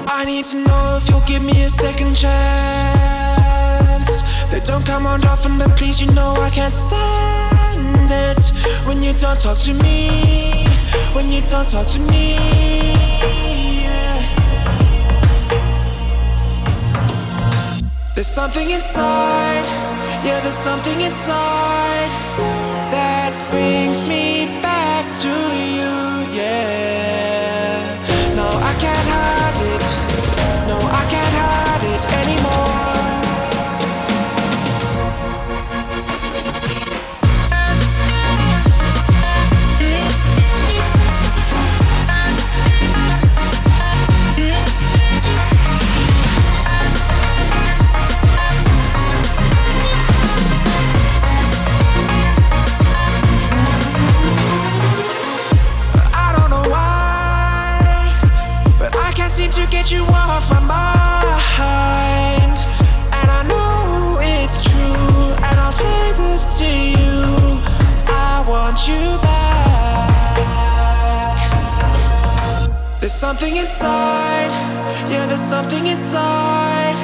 I need to know if you'll give me a second chance. They don't come around often, but please, you know I can't stand it when you don't talk to me. When you don't talk to me, yeah. There's something inside, yeah, there's something inside that brings me back to you, yeah. No, I can't hide it, no, I can't hide it anymore. Seem to get you off my mind, and I know it's true, and I'll say this to you, I want you back. There's something inside, yeah, there's something inside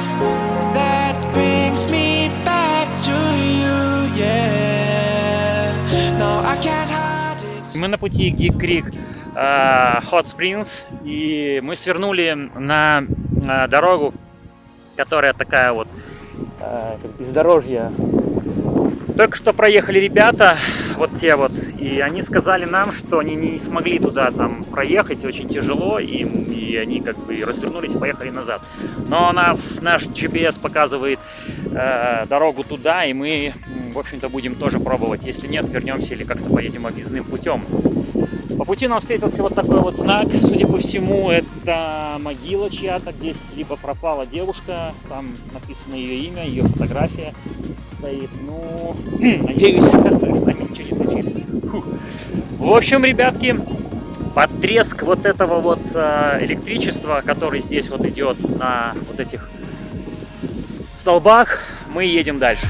that brings me back to you, yeah. No, I can't hide it. Мы на пути Geek Creek Hot Springs, и мы свернули на дорогу, которая такая вот как бездорожье. Только что проехали ребята, вот те вот, и они сказали нам, что они не смогли туда там проехать, очень тяжело им, и они как бы развернулись и поехали назад. Но наш GPS показывает дорогу туда, и мы, в общем-то, будем тоже пробовать. Если нет, вернемся или как-то поедем объездным путем. По пути нам встретился вот такой вот знак. Судя по всему, это могила чья-то. Здесь либо пропала девушка, там написано ее имя, ее фотография стоит. Ну, надеюсь, с нами ничего не случится. Фух. В общем, ребятки, под треск вот этого вот электричества, который здесь вот идет на вот этих столбах, мы едем дальше.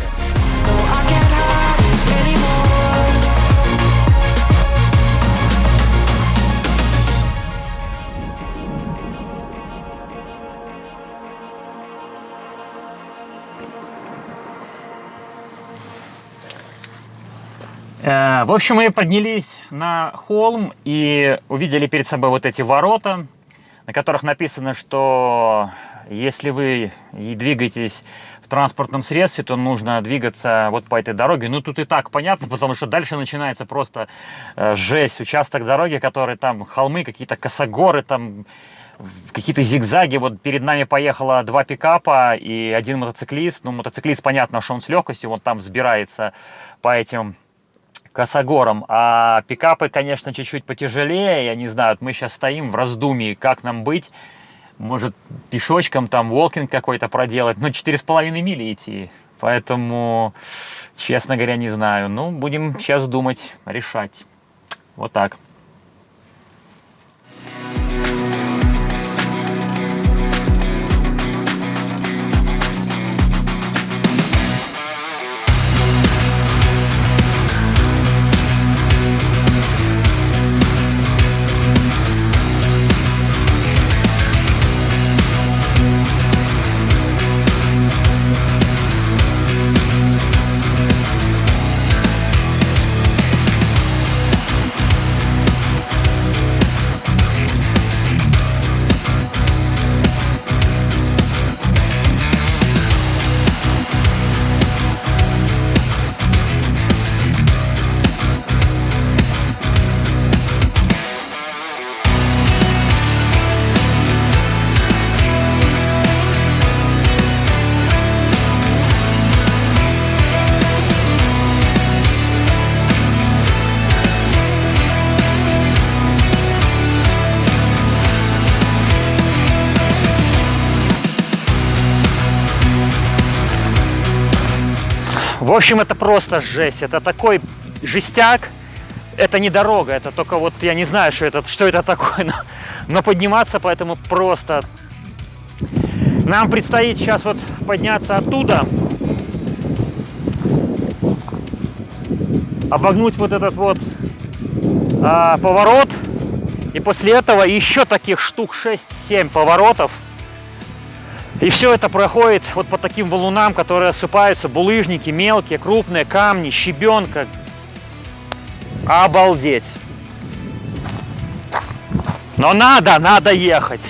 В общем, мы поднялись на холм и увидели перед собой вот эти ворота, на которых написано, что если вы двигаетесь в транспортном средстве, то нужно двигаться вот по этой дороге. Ну, тут и так понятно, потому что дальше начинается просто жесть. Участок дороги, который там холмы, какие-то косогоры, там какие-то зигзаги. Вот перед нами поехало 2 пикапа и 1 мотоциклист. Ну, мотоциклист, понятно, что он с легкостью, он там взбирается по этим косогором, а пикапы, конечно, чуть-чуть потяжелее. Я не знаю, мы сейчас стоим в раздумье, как нам быть. Может, пешочком там волкинг какой-то проделать, но 4,5 мили идти. Поэтому, честно говоря, не знаю. Ну, будем сейчас думать, решать. Вот так. В общем, это просто жесть. Это такой жестяк. Это не дорога, это только вот я не знаю, что это такое, но подниматься поэтому просто. Нам предстоит сейчас вот подняться оттуда, обогнуть вот этот вот поворот И после этого еще таких штук 6-7 поворотов. И все это проходит вот по таким валунам, которые осыпаются, булыжники мелкие, крупные, камни, щебенка. Обалдеть. Но надо ехать.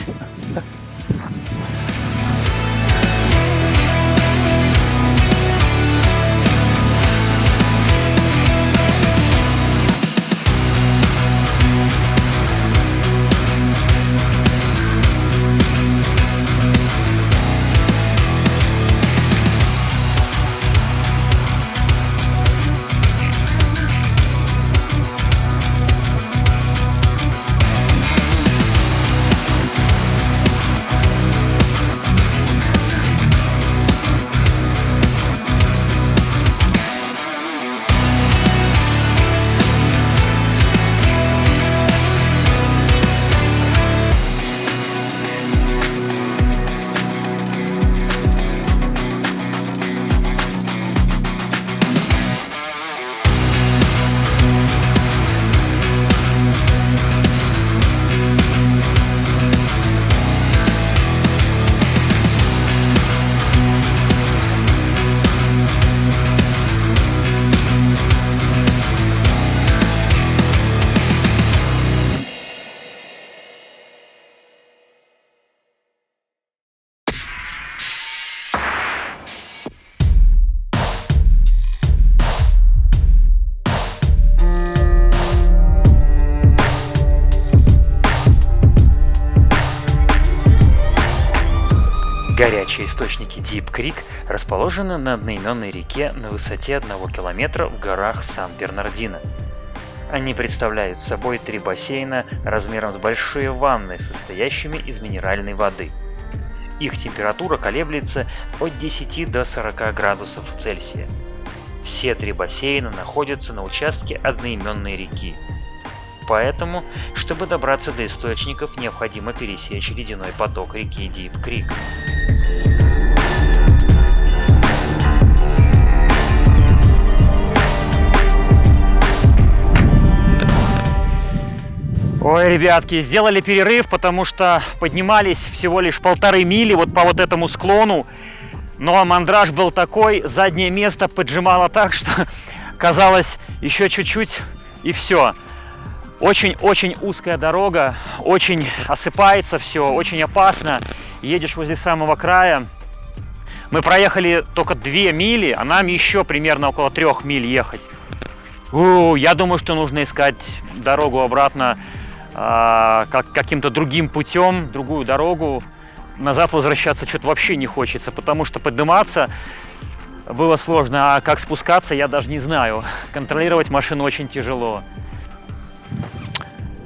Горячие источники Deep Creek расположены на одноименной реке на высоте 1 километра в горах Сан-Бернардино. Они представляют собой 3 бассейна размером с большие ванны, состоящими из минеральной воды. Их температура колеблется от 10 до 40 градусов Цельсия. Все 3 бассейна находятся на участке одноименной реки. Поэтому, чтобы добраться до источников, необходимо пересечь ледяной поток реки Deep Creek. Ой, ребятки, сделали перерыв, потому что поднимались всего лишь 1,5 мили вот по вот этому склону. Но мандраж был такой, заднее место поджимало так, что казалось еще чуть-чуть и все. Очень-очень узкая дорога, очень осыпается все, очень опасно. Едешь возле самого края. Мы проехали только 2 мили, а нам еще примерно около 3 миль ехать. Я думаю, что нужно искать дорогу обратно каким-то другим путем, другую дорогу. Назад возвращаться что-то вообще не хочется, потому что подниматься было сложно, а как спускаться, я даже не знаю. Контролировать машину очень тяжело.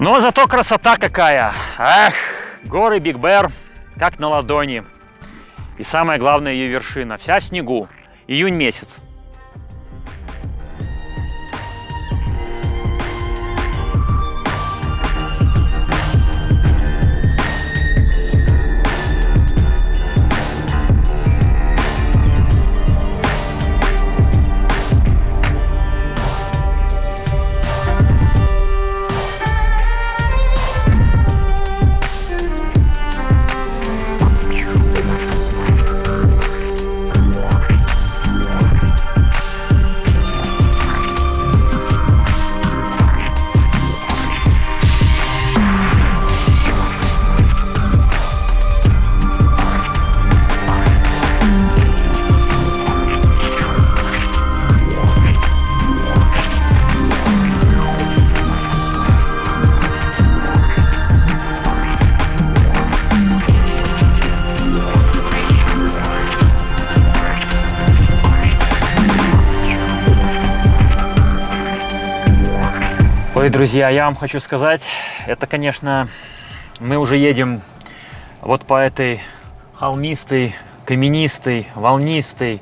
Но зато красота какая! Эх, горы Биг Бэр как на ладони. И самое главное, ее вершина. Вся в снегу. Июнь месяц. Ой, друзья, я вам хочу сказать, это, конечно, мы уже едем вот по этой холмистой, каменистой, волнистой,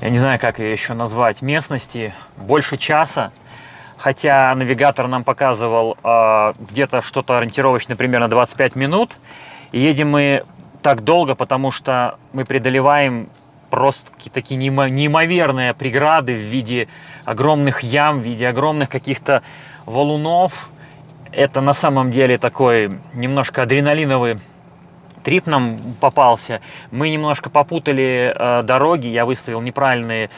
я не знаю, как ее еще назвать, местности, больше часа. Хотя навигатор нам показывал где-то что-то ориентировочно примерно 25 минут. И едем мы так долго, потому что мы преодолеваем просто такие неимоверные преграды в виде огромных ям, в виде огромных каких-то валунов. это на самом деле такой немножко адреналиновый трип нам попался. Мы немножко попутали дороги, я выставил неправильные.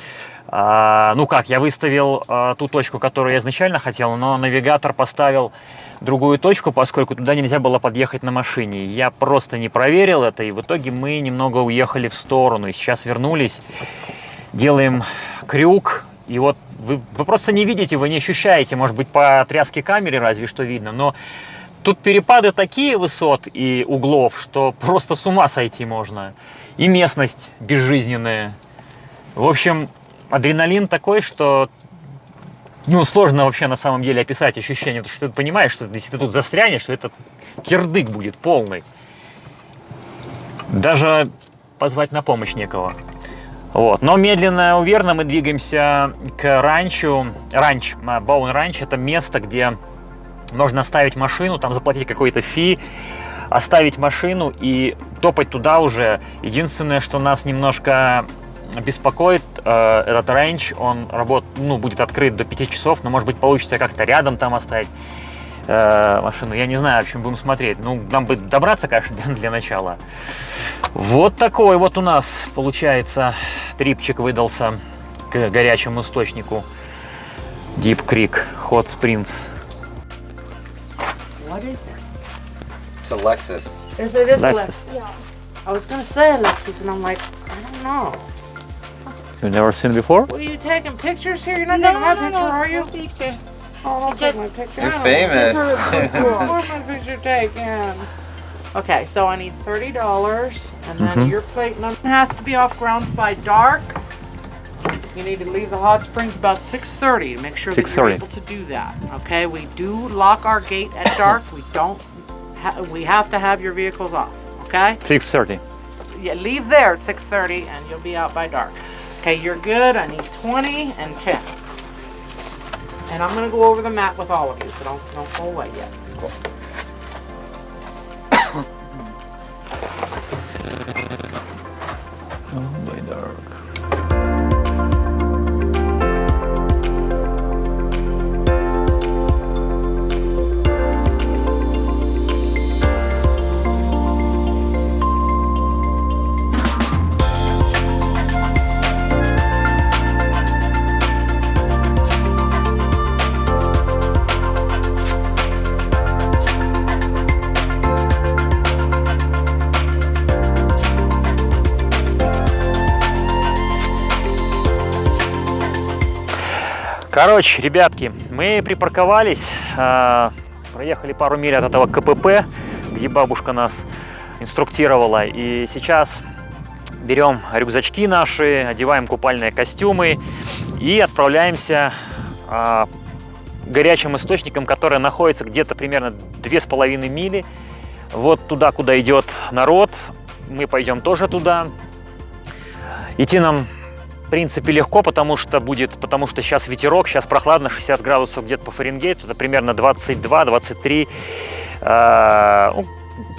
Ну как, я выставил ту точку, которую я изначально хотел, но навигатор поставил другую точку, поскольку туда нельзя было подъехать на машине. Я просто не проверил это, и в итоге мы немного уехали в сторону. И сейчас вернулись, делаем крюк, и вот вы просто не видите, вы не ощущаете, может быть, по тряске камеры разве что видно, но тут перепады такие высот и углов, что просто с ума сойти можно. И местность безжизненная. В общем, адреналин такой, что сложно вообще на самом деле описать ощущение, потому что ты понимаешь, что если ты тут застрянешь, то это кирдык будет полный. Даже позвать на помощь некого. Вот. Но медленно, уверенно мы двигаемся к ранчу. Боун Ранч — это место, где можно оставить машину, там заплатить какой-то фи, оставить машину и топать туда уже. Единственное, что нас немножко беспокоит, этот ранч, он будет открыт до 5 часов, но может быть получится как-то рядом там оставить машину. Я не знаю, в общем, будем смотреть. Нам бы добраться, конечно, для начала. Вот такой вот у нас, получается, трипчик выдался к горячему источнику. Deep Creek Hot Springs. What is it? It's a Lexus. Is it is Lexus. Lexus? Yeah. I was gonna say Lexus, and I'm like, I don't know. You've never seen before? Were you taking pictures here? You're not taking my picture, are you? Picture. Oh, don't Just- take my picture. You're I don't famous. know. Where's my picture taken? Okay, so I need $30, and then your plate number has to be off grounds by dark. You need to leave the hot springs about 6:30 to make sure that you're 6:30. able to do that. Okay, we do lock our gate at dark. We don't. We have to have your vehicles off. Okay. 6:30. Yeah, leave there at 6:30, and you'll be out by dark. Okay, you're good. I need 20 and 10. And I'm gonna go over the map with all of you, so don't go away yet. Cool. Короче, ребятки, мы припарковались, проехали пару миль от этого КПП, где бабушка нас инструктировала, и сейчас берем рюкзачки наши, одеваем купальные костюмы и отправляемся к горячим источникам, которые находятся где-то примерно 2,5 мили. Вот туда, куда идет народ, мы пойдем тоже туда. Идти нам в принципе легко, потому что сейчас ветерок, сейчас прохладно, 60 градусов где-то по Фаренгейту, это примерно 22-23, в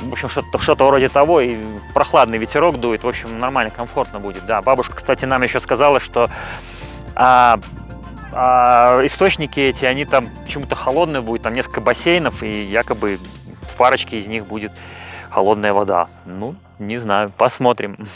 общем, что-то вроде того, и прохладный ветерок дует, в общем, нормально, комфортно будет. Да, бабушка, кстати, нам еще сказала, что источники эти, они там почему-то холодные будут, там несколько бассейнов, и якобы в парочке из них будет холодная вода. Ну, не знаю, посмотрим.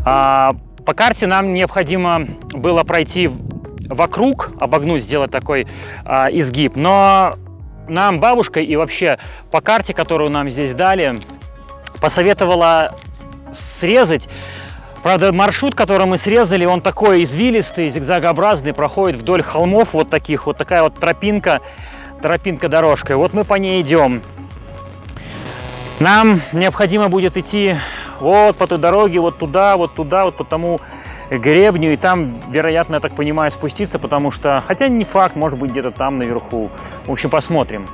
По карте нам необходимо было пройти вокруг, обогнуть, сделать такой изгиб. Но нам бабушка и вообще по карте, которую нам здесь дали, посоветовала срезать. Правда, маршрут, который мы срезали, он такой извилистый, зигзагообразный, проходит вдоль холмов вот таких, вот такая вот тропинка-дорожка. Вот мы по ней идем. Нам необходимо будет идти вот по той дороге, вот туда, вот по тому гребню, и там, вероятно, я так понимаю, спуститься, потому что, хотя не факт, может быть, где-то там наверху. В общем, посмотрим.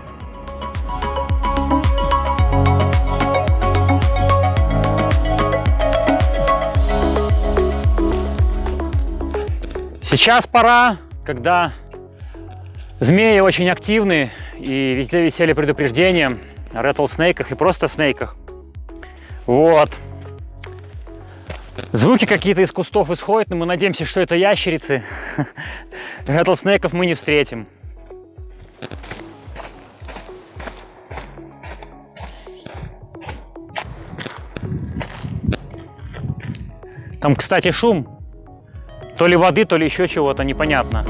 Сейчас пора, когда змеи очень активны, и везде висели предупреждения о rattlesnake'ах и просто снейках. Вот. Звуки какие-то из кустов исходят, но мы надеемся, что это ящерицы. Rattlesnake'ов мы не встретим. Там, кстати, шум. То ли воды, то ли еще чего-то, непонятно.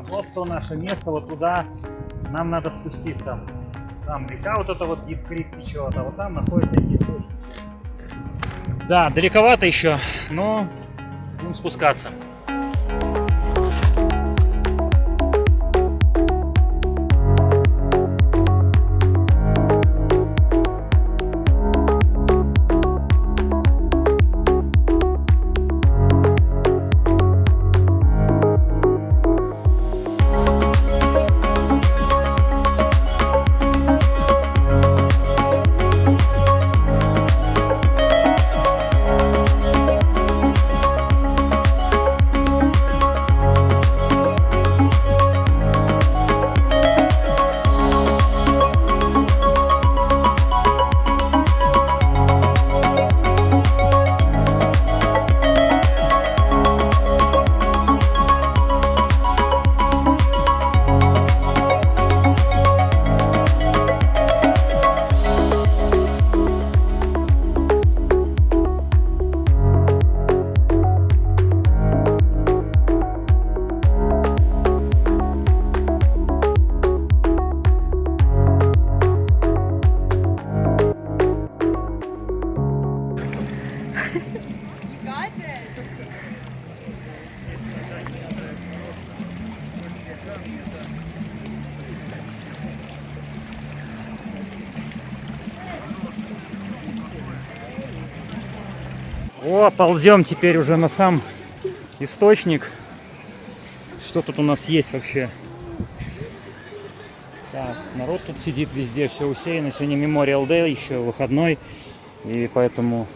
Вот то наше место, вот туда нам надо спуститься. Там река, вот это вот Deep Creek течет, а вот там находится эти источники. Да, далековато еще, но будем спускаться. О, ползем теперь уже на сам источник. Что тут у нас есть вообще? Так, народ тут сидит везде, все усеяно. Сегодня Memorial Day, еще выходной, и поэтому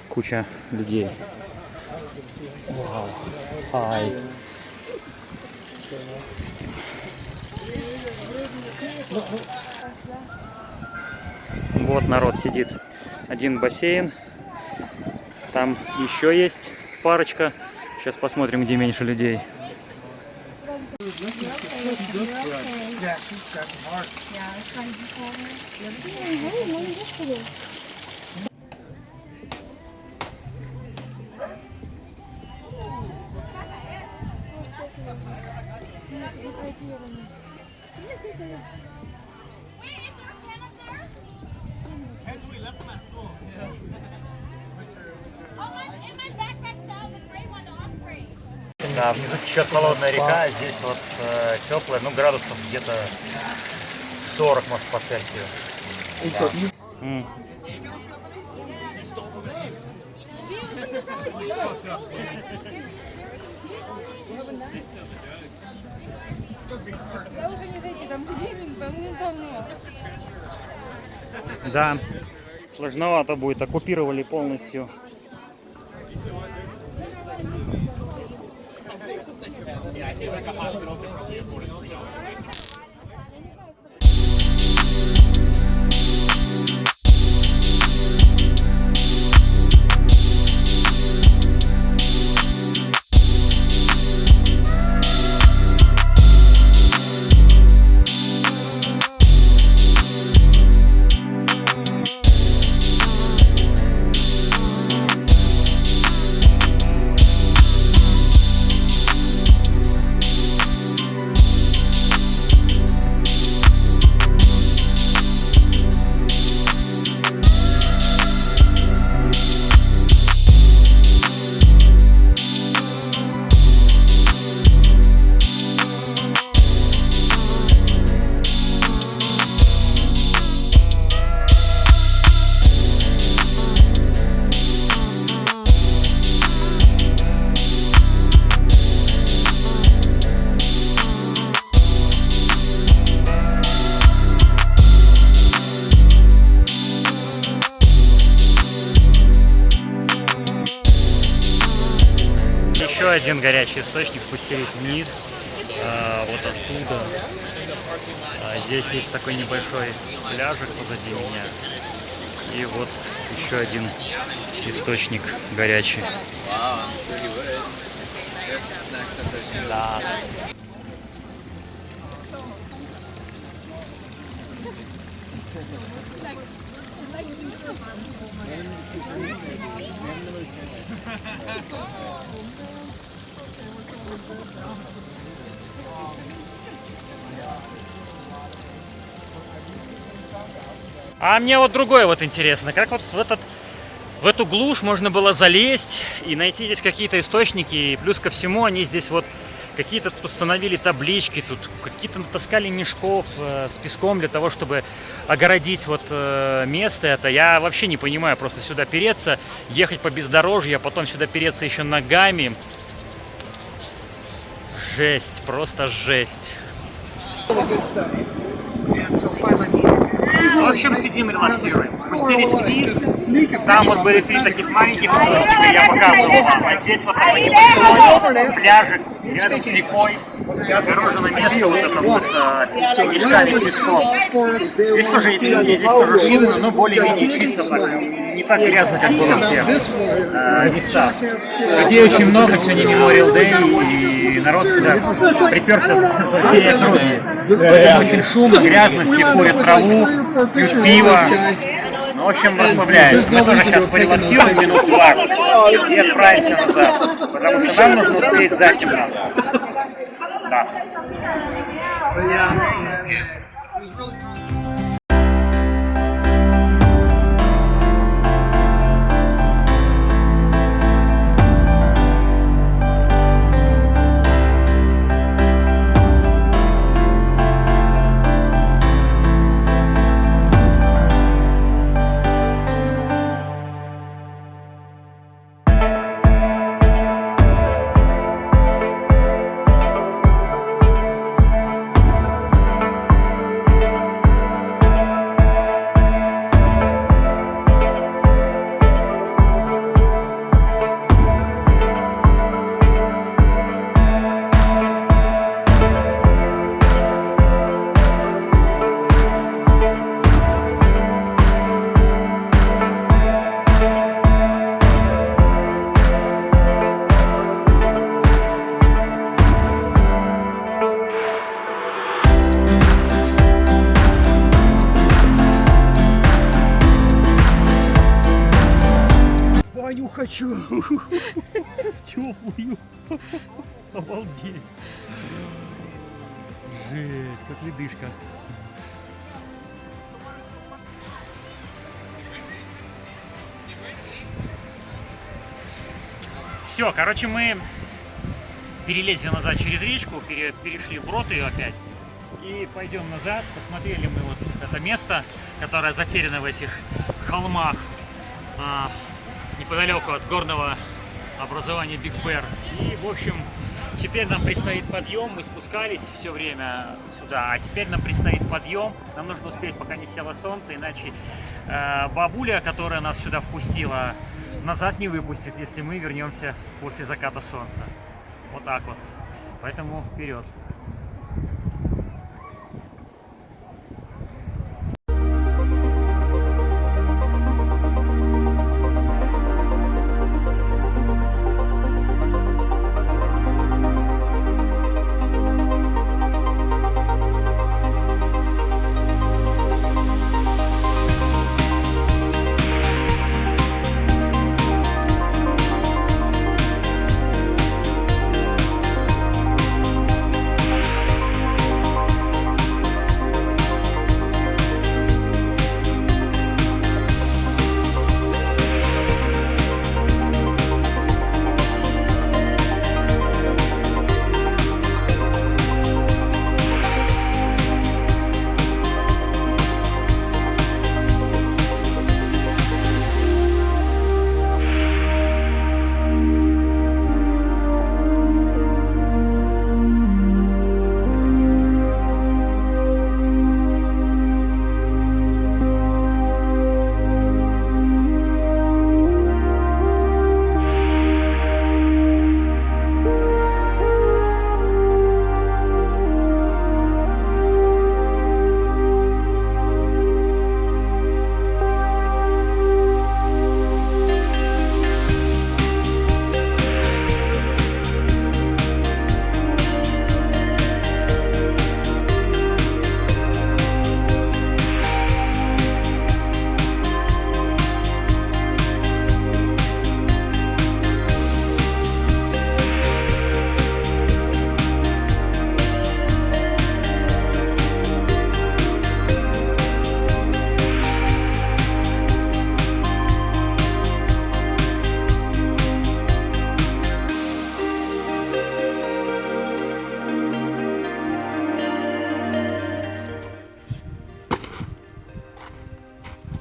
куча людей. Вау. Ай. Вот народ сидит. Один бассейн. Там еще есть парочка. Сейчас посмотрим, где меньше людей. Да, внизу течет холодная река, а здесь вот теплая, ну градусов где-то 40, может, по Цельсию. Да. Я уже не зайти, там будильник был. Да, сложновато будет, оккупировали полностью. Еще один горячий источник, спустились вниз, вот оттуда. Здесь есть такой небольшой пляжик позади меня. И вот еще один источник горячий. Да. А мне вот другое вот интересно, как вот в эту глушь можно было залезть и найти здесь какие-то источники, и плюс ко всему они здесь вот какие-то тут установили таблички, тут какие-то натаскали мешков с песком для того, чтобы огородить вот место это. Я вообще не понимаю, просто сюда переться, ехать по бездорожью, а потом сюда переться еще ногами. Жесть, просто жесть. В общем, сидим, релаксируем. Спустились вниз, там вот были 3 таких маленьких кусочка, я показывал вам. А здесь вот такой небольшой пляжик, рядом с рекой, огорожено место вот это вот мешками с песком. Здесь тоже есть люди, здесь тоже шумно, но более-менее чисто, так, не так грязно, как было в тех местах. Людей очень много, сегодня Memorial Day, и народ сюда приперся со всей округи. Очень шумно, грязно, все курят траву, пьют пиво. Ну, в общем, расслабляюсь. Мы тоже сейчас порелаксируем минут 20 и отправимся назад, потому что нам нужно успеть затемно. Да. Баню хочу. Теплую. Обалдеть. Жесть, как ледышка. Все, короче, мы перелезли назад через речку, перешли вброд ее опять. И пойдем назад. Посмотрели мы вот это место, которое затеряно в этих холмах. Неподалеку от горного образования Биг Бэр. И, в общем, Теперь нам предстоит подъем. Мы спускались все время сюда, а теперь нам предстоит подъем. Нам нужно успеть, пока не село солнце, иначе бабуля, которая нас сюда впустила, назад не выпустит, если мы вернемся после заката солнца. Вот так вот. Поэтому вперед.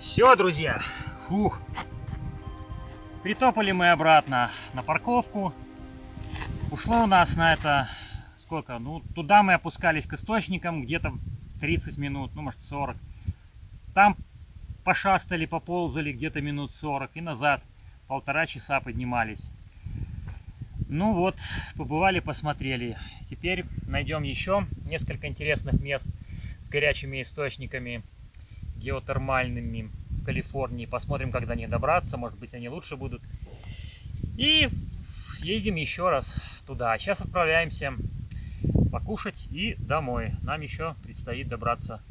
Все, друзья. Фух. Притопали мы обратно на парковку. Ушло у нас на это сколько? Ну, туда мы опускались к источникам где-то 30 минут, ну, может, 40. Там пошастали, поползали где-то минут 40. И назад 1,5 часа поднимались. Ну вот, побывали, посмотрели. Теперь найдем еще несколько интересных мест с горячими источниками геотермальными в Калифорнии. Посмотрим, как до них добраться. Может быть, они лучше будут. И съездим еще раз туда. Сейчас отправляемся покушать и домой. Нам еще предстоит добраться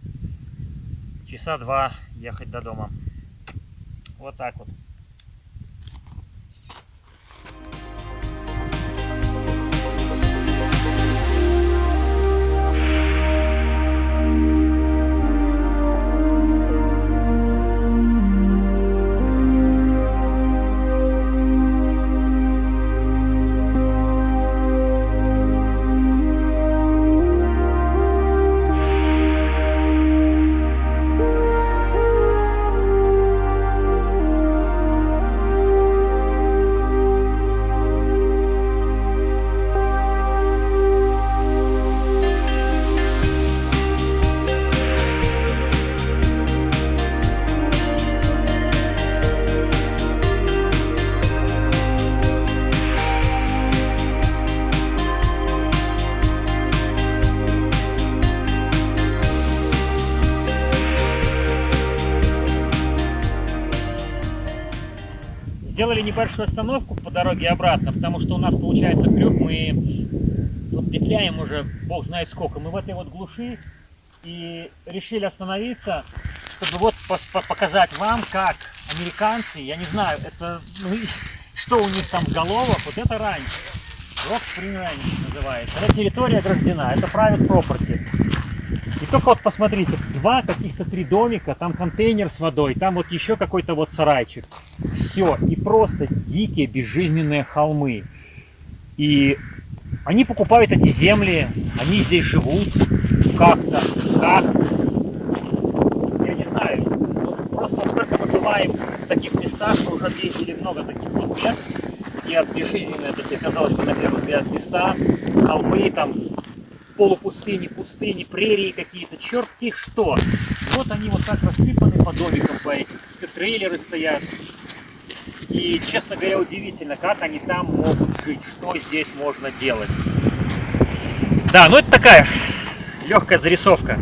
часа 2, ехать до дома. Вот так вот. Сделали небольшую остановку по дороге обратно, потому что у нас получается крюк, мы вот петляем уже бог знает сколько. Мы в этой вот глуши и решили остановиться, чтобы вот показать вам, как американцы, я не знаю, это ну, что у них там в головах, вот это ранч. Rock Spring Ranch называется. Это территория ограждена, это private property. И только вот посмотрите, 2 каких-то 3 домика, там контейнер с водой, там вот еще какой-то вот сарайчик. Все, и просто дикие безжизненные холмы. И они покупают эти земли, они здесь живут как-то, как? Я не знаю, вот просто сколько мы бываем в таких местах, мы уже объездили много таких вот мест, где безжизненные такие, казалось бы, на первый взгляд, места. холмы, там полупустыни, пустыни, прерии какие-то, черт-те что. Вот они вот так рассыпаны по домикам, по этим, какие-то трейлеры стоят. И, честно говоря, удивительно, как они там могут жить, что здесь можно делать. Да, ну это такая легкая зарисовка.